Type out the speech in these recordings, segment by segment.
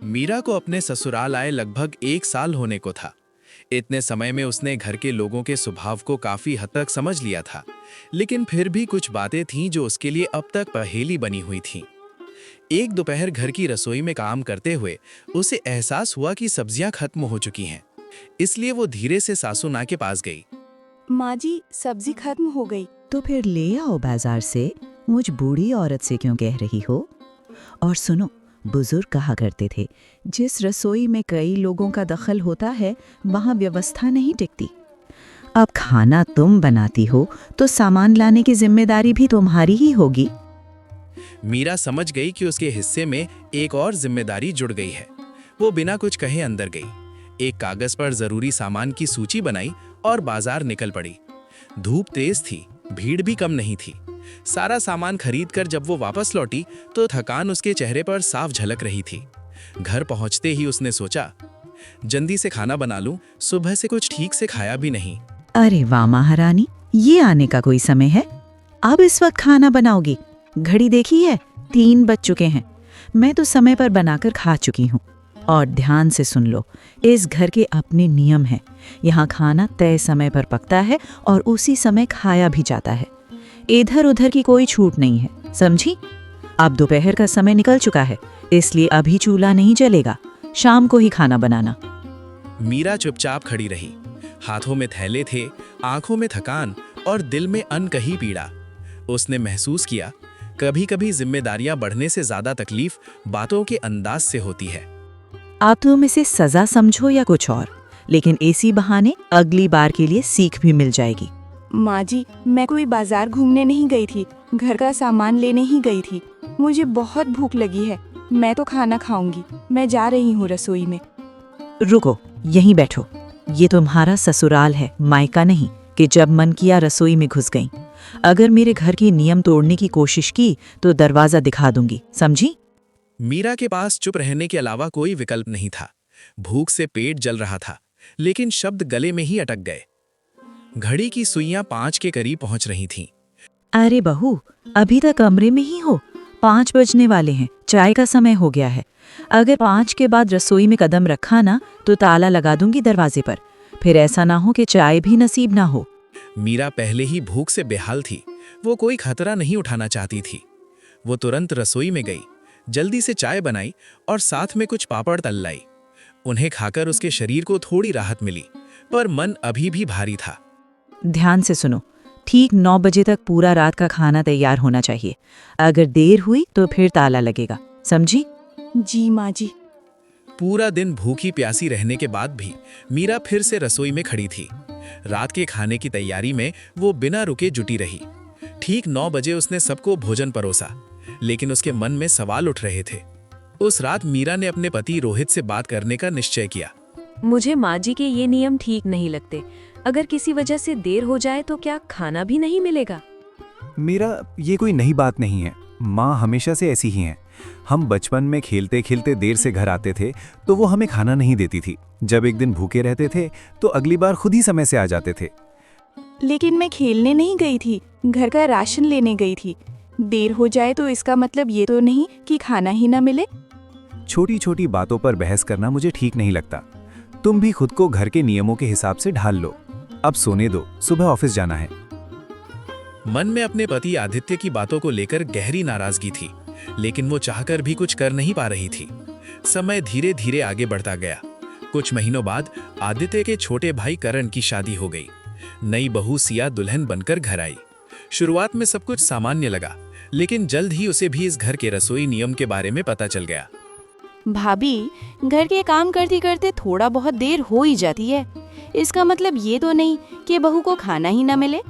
मीरा को अपने ससुराल आए लगभग 1 साल होने को था। इतने समय में उसने घर के लोगों के स्वभाव को काफी हद तक समझ लिया था, लेकिन फिर भी कुछ बातें थीं जो उसके लिए अब तक पहेली बनी हुई थीं। एक दोपहर घर की रसोई में काम करते हुए उसे एहसास हुआ कि सब्जियां खत्म हो चुकी हैं। इसलिए वो धीरे से सासू माँ के पास गई। माँ जी, सब्जी खत्म हो गई। तो फिर ले आओ बाजार से, मुझ बूढ़ी औरत से क्यों कह रही हो? और सुनो, बुजुर्ग कहा करते थे, जिस रसोई में कई लोगों का दखल होता है वहाँ व्यवस्था नहीं टिकती। अब खाना तुम बनाती हो तो सामान लाने की जिम्मेदारी भी तुम्हारी ही होगी। मीरा समझ गई कि उसके हिस्से में एक और जिम्मेदारी जुड़ गई है। वो बिना कुछ कहे अंदर गई, एक कागज पर जरूरी सामान की सूची बनाई और बाजार निकल पड़ी। धूप तेज थी, भीड़ भी कम नहीं थी। सारा सामान खरीद कर जब वो वापस लौटी तो थकान उसके चेहरे पर साफ झलक रही थी। घर पहुंचते ही उसने सोचा, जल्दी से खाना बना लूं, सुबह से कुछ ठीक से खाया भी नहीं। अरे वाह महारानी, ये आने का कोई समय है? अब इस वक्त खाना बनाओगी? घड़ी देखी है, 3 बज चुके हैं। मैं तो समय पर बनाकर खा चुकी हूँ। और ध्यान से सुन लो, इस घर के अपने नियम हैं। यहाँ खाना तय समय पर पकता है और उसी समय खाया भी जाता है। इधर उधर की कोई छूट नहीं है, समझी? अब दोपहर का समय निकल चुका है, इसलिए अभी चूल्हा नहीं जलेगा। शाम को ही खाना बनाना। मीरा चुपचाप खड़ी रही। हाथों में थैले थे, आंखों में थकान और दिल में अनकही पीड़ा। उसने महसूस किया, कभी कभी जिम्मेदारियां बढ़ने से ज्यादा तकलीफ बातों के अंदाज से होती है। आप तुम इसे सजा समझो या कुछ और, लेकिन इसी बहाने अगली बार के लिए सीख भी मिल जाएगी। माँ जी, मैं कोई बाजार घूमने नहीं गई थी, घर का सामान लेने ही गई थी। मुझे बहुत भूख लगी है, मैं तो खाना खाऊंगी। मैं जा रही हूँ रसोई में। रुको, यहीं बैठो। ये तुम्हारा ससुराल है, मायका नहीं कि जब मन किया रसोई में घुस गई। अगर मेरे घर के नियम तोड़ने की कोशिश की तो दरवाजा दिखा दूंगी, समझी? मीरा के पास चुप रहने के अलावा कोई विकल्प नहीं था। भूख से पेट जल रहा था, लेकिन शब्द गले में ही अटक गए। घड़ी की सुइयां 5 के करीब पहुंच रही थीं। अरे बहू, अभी तक कमरे में ही हो? 5 बजने वाले हैं, चाय का समय हो गया है। अगर 5 के बाद रसोई में कदम रखा ना तो ताला लगा दूंगी दरवाजे पर। फिर ऐसा ना हो कि चाय भी नसीब ना हो। मीरा पहले ही भूख से बेहाल थी। वो कोई खतरा नहीं उठाना चाहती थी। वो तुरंत रसोई में गई, जल्दी से चाय बनाई और साथ में कुछ पापड़ तल लाई। उन्हें खाकर उसके शरीर को थोड़ी राहत मिली, पर मन अभी भी भारी था। ध्यान से सुनो, ठीक 9 बजे तक पूरा रात का खाना तैयार होना चाहिए। अगर देर हुई तो फिर ताला लगेगा, समझी? जी माँ जी। पूरा दिन भूखी प्यासी रहने के बाद भी मीरा फिर से रसोई में खड़ी थी। रात के खाने की तैयारी में वो बिना रुके जुटी रही। ठीक 9 बजे उसने सबको भोजन परोसा, लेकिन उसके मन में सवाल उठ रहे थे। उस रात मीरा ने अपने पति रोहित से बात करने का निश्चय किया। मुझे माँ जी के ये नियम ठीक नहीं लगते। अगर किसी वजह से देर हो जाए तो क्या खाना भी नहीं मिलेगा? मीरा, ये कोई नई बात नहीं है। माँ हमेशा से ऐसी ही हैं। हम बचपन में खेलते खेलते देर से घर आते थे तो वो हमें खाना नहीं देती थी। जब एक दिन भूखे रहते थे तो अगली बार खुद ही समय से आ जाते थे। लेकिन मैं खेलने नहीं गई थी, घर का राशन लेने गई थी। देर हो जाए तो इसका मतलब ये तो नहीं कि खाना ही ना मिले। छोटी छोटी बातों पर बहस करना मुझे ठीक नहीं लगता। तुम भी खुद को घर के नियमों के हिसाब से ढाल लो। अब सोने दो, सुबह ऑफिस जाना है। मन में अपने पति आदित्य की बातों को लेकर गहरी नाराजगी थी, लेकिन वो चाहकर भी कुछ कर नहीं पा रही थी। समय धीरे धीरे आगे बढ़ता गया। कुछ महीनों बाद आदित्य के छोटे भाई करण की शादी हो गई। नई बहू सिया दुल्हन बनकर घर आई। शुरुआत में सब कुछ सामान्य लगा, लेकिन जल्द ही उसे भी इस घर के रसोई नियम के बारे में पता चल गया। भाभी, घर के काम करते करते थोड़ा बहुत देर हो ही जाती है। इसका मतलब ये तो नहीं कि बहू को खाना ही ना मिले।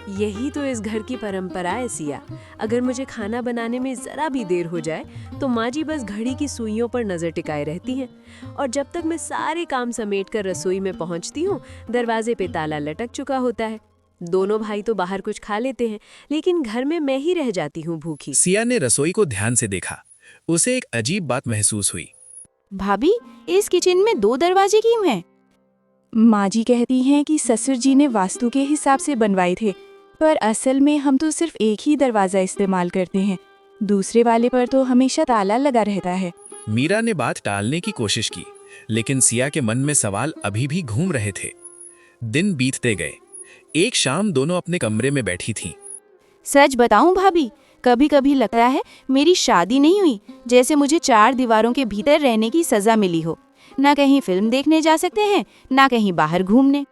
यही तो इस घर की परंपरा है सिया। अगर मुझे खाना बनाने में जरा भी देर हो जाए तो माँ जी बस घड़ी की सुइयों पर नजर टिकाए रहती हैं। और जब तक मैं सारे काम समेटकर रसोई में पहुँचती हूँ, दरवाजे पे ताला लटक चुका होता है। दोनों भाई तो बाहर कुछ खा लेते हैं, लेकिन घर में मैं ही रह जाती हूँ भूखी। सिया ने रसोई को ध्यान से देखा। उसे एक अजीब बात महसूस हुई। भाभी, इस किचन में 2 दरवाजे क्यों हैं? माँ जी कहती हैं कि ससुर जी ने वास्तु के हिसाब से बनवाए थे, पर असल में हम तो सिर्फ एक ही दरवाजा इस्तेमाल करते हैं। दूसरे वाले पर तो हमेशा ताला लगा रहता है। मीरा ने बात टालने की कोशिश की, लेकिन सिया के मन में सवाल अभी भी घूम रहे थे। दिन बीतते गए। एक शाम दोनों अपने कमरे में बैठी थीं। सच बताऊं भाभी, कभी कभी लगता है मेरी शादी नहीं हुई, जैसे मुझे 4 दीवारों के भीतर रहने की सजा मिली हो। ना कहीं फिल्म देखने जा सकते हैं, ना कहीं बाहर घूमने।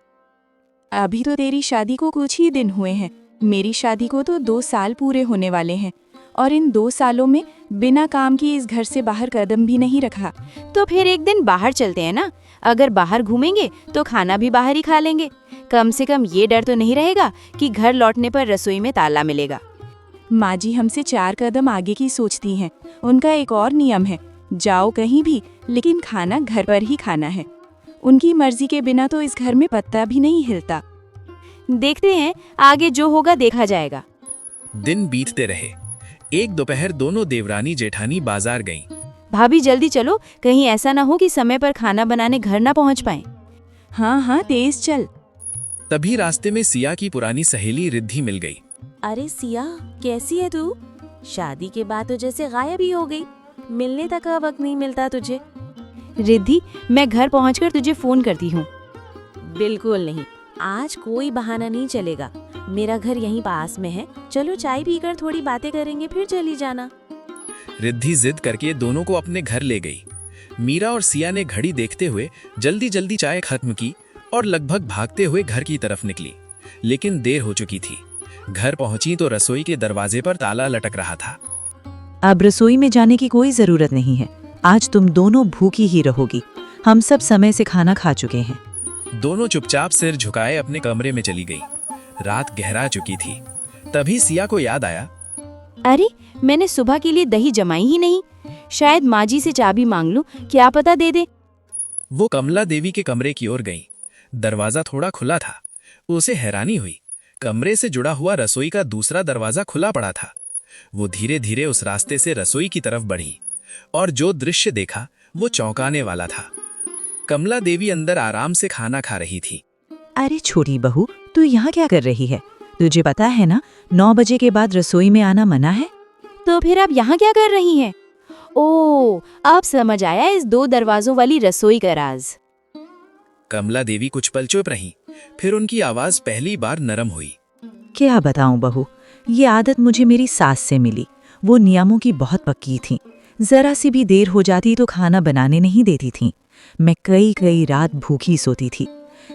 अभी तो तेरी शादी को कुछ ही दिन हुए हैं, मेरी शादी को तो 2 साल पूरे होने वाले हैं, और इन 2 सालों में बिना काम की इस घर से बाहर कदम भी नहीं रखा। तो फिर एक दिन बाहर चलते हैं ना। अगर बाहर घूमेंगे तो खाना भी बाहर ही खा लेंगे। कम से कम ये डर तो नहीं रहेगा कि घर लौटने पर रसोई में ताला मिलेगा। माँ जी हमसे 4 कदम आगे की सोचती हैं। उनका एक और नियम है, जाओ कहीं भी लेकिन खाना घर पर ही खाना है। उनकी मर्जी के बिना तो इस घर में पत्ता भी नहीं हिलता। देखते हैं, आगे जो होगा देखा जाएगा। दिन बीतते रहे। एक दोपहर दोनों देवरानी जेठानी बाजार गईं। भाभी जल्दी चलो, कहीं ऐसा ना हो कि समय पर खाना बनाने घर ना पहुंच पाए। हाँ हाँ तेज चल। तभी रास्ते में सिया की पुरानी सहेली रिद्धि मिल गई। अरे सिया, कैसी है तू? शादी के बाद तो जैसे गायब ही हो गई, मिलने तक का वक्त नहीं मिलता तुझे। रिद्धि, मैं घर पहुंचकर तुझे फोन करती हूँ। बिल्कुल नहीं, आज कोई बहाना नहीं चलेगा। मेरा घर यहीं पास में है, चलो चाय पीकर थोड़ी बातें करेंगे, फिर चली जाना। रिद्धि जिद करके दोनों को अपने घर ले गई। मीरा और सिया ने घड़ी देखते हुए जल्दी जल्दी चाय खत्म की और लगभग भागते हुए घर की तरफ निकली, लेकिन देर हो चुकी थी। घर पहुंची तो रसोई के दरवाजे पर ताला लटक रहा था। अब रसोई में जाने की कोई जरूरत नहीं है। आज तुम दोनों भूखी ही रहोगी। हम सब समय से खाना खा चुके हैं। दोनों चुपचाप सिर झुकाए अपने कमरे में चली गई। रात गहरा चुकी थी। तभी सिया को याद आया, अरे मैंने सुबह के लिए दही जमाई ही नहीं। शायद माँ जी से चाबी मांग लूं, क्या पता दे दे। वो कमला देवी के कमरे की ओर गई। दरवाजा थोड़ा खुला था। उसे हैरानी हुई, कमरे से जुड़ा हुआ रसोई का दूसरा दरवाजा खुला पड़ा था। वो धीरे धीरे उस रास्ते से रसोई की तरफ बढ़ी और जो दृश्य देखा वो चौंकाने वाला था। कमला देवी अंदर आराम से खाना खा रही थी। अरे छोटी बहू, तू यहाँ क्या कर रही है? तुझे पता है ना 9 बजे के बाद रसोई में आना मना है। तो फिर आप यहाँ क्या कर रही हैं? ओह, अब समझ आया इस 2 दरवाजों वाली रसोई का राज। कमला देवी कुछ पल चुप रही, फिर उनकी आवाज पहली बार नरम हुई। क्या बताऊं बहू, ये आदत मुझे मेरी सास से मिली। वो नियमों की बहुत पक्की थीं। जरा सी भी देर हो जाती तो खाना बनाने नहीं देती थीं। मैं कई रात भूखी सोती थी।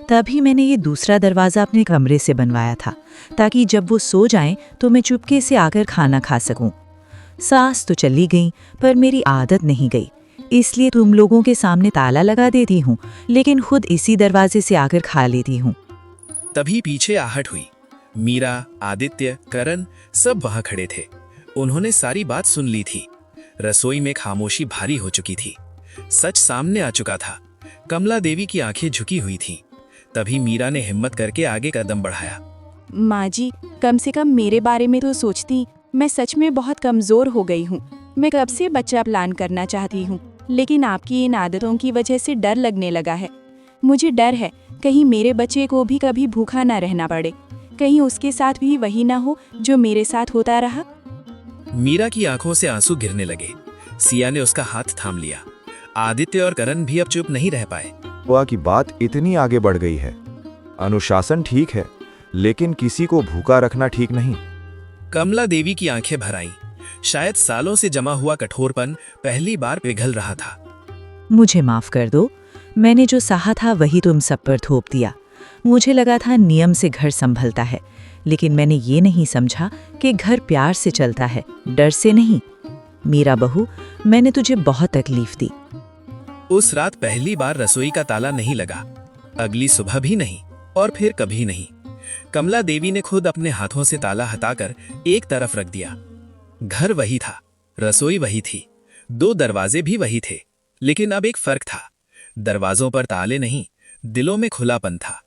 तभी मैंने ये दूसरा दरवाज़ा अपने कमरे से बनवाया था, ताकि जब वो सो जाएं तो मैं चुपके से आकर खाना खा सकूं। सास तो चली गई, पर मेरी आदत नहीं गई। इसलिए तुम लोगों के सामने ताला लगा देती हूँ, लेकिन खुद इसी दरवाजे से आकर खा लेती हूँ। तभी पीछे आहट हुई। मीरा, आदित्य, करण सब वहां खड़े थे। उन्होंने सारी बात सुन ली थी। रसोई में खामोशी भारी हो चुकी थी। सच सामने आ चुका था। कमला देवी की आंखें झुकी हुई थीं। तभी मीरा ने हिम्मत करके आगे कदम बढ़ाया। माँ जी, कम से कम मेरे बारे में तो सोचती। मैं सच में बहुत कमज़ोर हो गई हूँ। मैं कब से बच्चा प्लान करना चाहती हूँ, लेकिन आपकी इन आदतों की वजह से डर लगने लगा है। मुझे डर है कहीं मेरे बच्चे को भी कभी भूखा ना रहना पड़े। कहीं उसके साथ भी वही ना हो जो मेरे साथ होता रहा। मीरा की आंखों से आंसू गिरने लगे। सिया ने उसका हाथ थाम लिया। आदित्य और करण भी अब चुप नहीं रह पाए। बुआ की बात इतनी आगे बढ़ गई है। अनुशासन ठीक है, लेकिन किसी को भूखा रखना ठीक नहीं। कमला देवी की आंखें भर आईं। शायद सालों से जमा हुआ कठोरपन पहली बार पिघल रहा था। मुझे माफ कर दो। मैंने जो सहा था वही तुम सब पर थोप दिया। मुझे लगा था नियम से घर संभलता है, लेकिन मैंने ये नहीं समझा कि घर प्यार से चलता है, डर से नहीं। मीरा बहू, मैंने तुझे बहुत तकलीफ दी। उस रात पहली बार रसोई का ताला नहीं लगा। अगली सुबह भी नहीं, और फिर कभी नहीं। कमला देवी ने खुद अपने हाथों से ताला हटाकर एक तरफ रख दिया। घर वही था, रसोई वही थी, 2 दरवाजे भी वही थे, लेकिन अब एक फर्क था। दरवाजों पर ताले नहीं, दिलों में खुलापन था।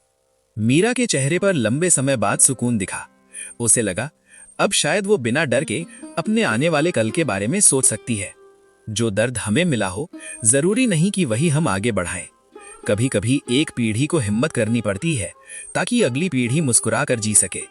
मीरा के चेहरे पर लंबे समय बाद सुकून दिखा। उसे लगा अब शायद वो बिना डर के अपने आने वाले कल के बारे में सोच सकती है। जो दर्द हमें मिला हो, जरूरी नहीं कि वही हम आगे बढ़ाएं। कभी कभी एक पीढ़ी को हिम्मत करनी पड़ती है ताकि अगली पीढ़ी मुस्कुरा कर जी सके।